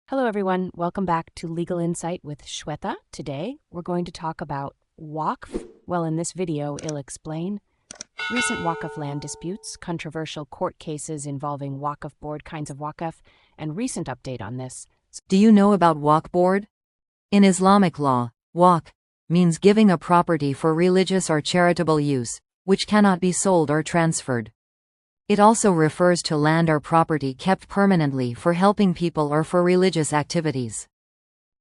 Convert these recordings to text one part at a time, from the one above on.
Hello everyone, welcome back to Legal Insight with Shweta. Today we're going to talk about Waqf. Well, in this video I'll explain recent Waqf land disputes, controversial court cases involving Waqf board kinds of Waqf, and recent update on this. Do you know about Waqf board? In Islamic law, Waqf means giving a property for religious or charitable use, which cannot be sold or transferred. It also refers to land or property kept permanently for helping people or for religious activities.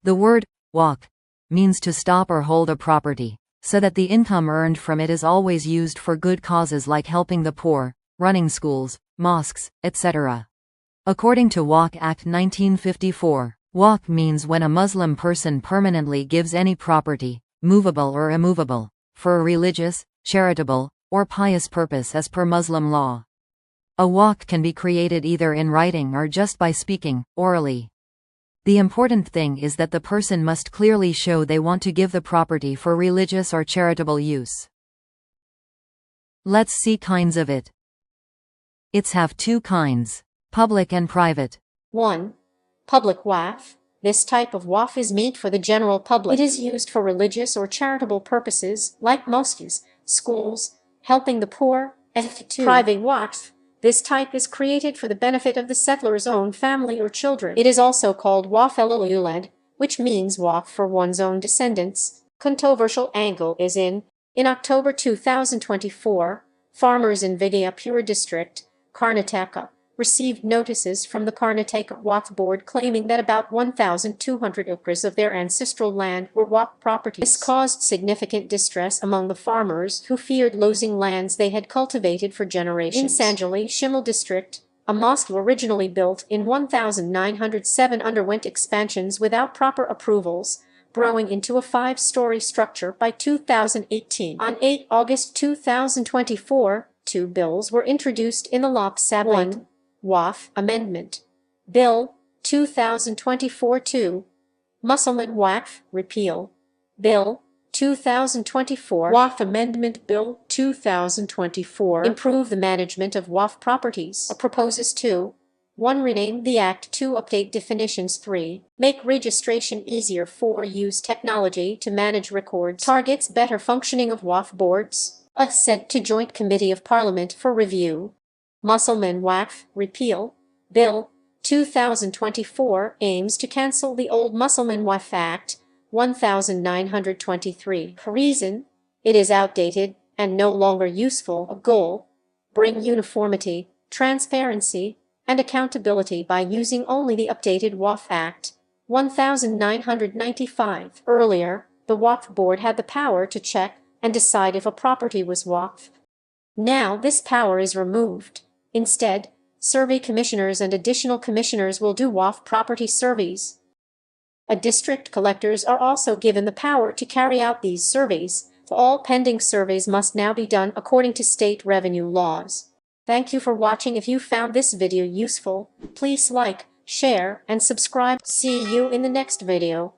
The word waqf means to stop or hold a property, so that the income earned from it is always used for good causes like helping the poor, running schools, mosques, etc. According to Waqf Act 1954, waqf means when a Muslim person permanently gives any property, movable or immovable, for a religious, charitable, or pious purpose as per Muslim law. A waqf can be created either in writing or just by speaking, orally. The important thing is that the person must clearly show they want to give the property for religious or charitable use. Let's see kinds of it. It's have two kinds, public and private. 1. Public waqf. This type of waqf is meant for the general public. It is used for religious or charitable purposes like mosques, schools, helping the poor, etc. 2. Private waqf. This type is created for the benefit of the settler's own family or children. It is also called Waqf al-Awlad, which means waqf for one's own descendants. Controversial angle is in October 2024, farmers in Vijaipur district, Karnataka, received notices from the Karnataka Waqf board claiming that about 1,200 acres of their ancestral land were waqf properties. This caused significant distress among the farmers who feared losing lands they had cultivated for generations. In Sanjali, Shimla district, a mosque originally built in 1907 underwent expansions without proper approvals, growing into a 5-story structure by 2018. On 8 August 2024, 2 bills were introduced in the Lok Sabha. 1. Waqf Amendment Bill 2024-2, Mussalman Waqf Repeal Bill 2024, Waqf Amendment Bill 2024, Improve the Management of Waqf Properties. Proposes 2. 1. Rename the Act. 2. Update definitions. 3. Make registration easier. 4. Use technology to manage records. Targets better functioning of Waqf boards. Sent to Joint Committee of Parliament for review. Mussalman Waqf Repeal Bill 2024 aims to cancel the old Mussalman Waqf Act 1923. Reason: it is outdated and no longer useful. A goal: bring uniformity, transparency, and accountability by using only the updated Waqf Act 1995. Earlier, the Waqf Board had the power to check and decide if a property was waqf. Now this power is removed. Instead, survey commissioners and additional commissioners will do waqf property surveys. District collectors are also given the power to carry out these surveys. All pending surveys must now be done according to state revenue laws. Thank you for watching. If you found this video useful, please like, share, and subscribe. See you in the next video.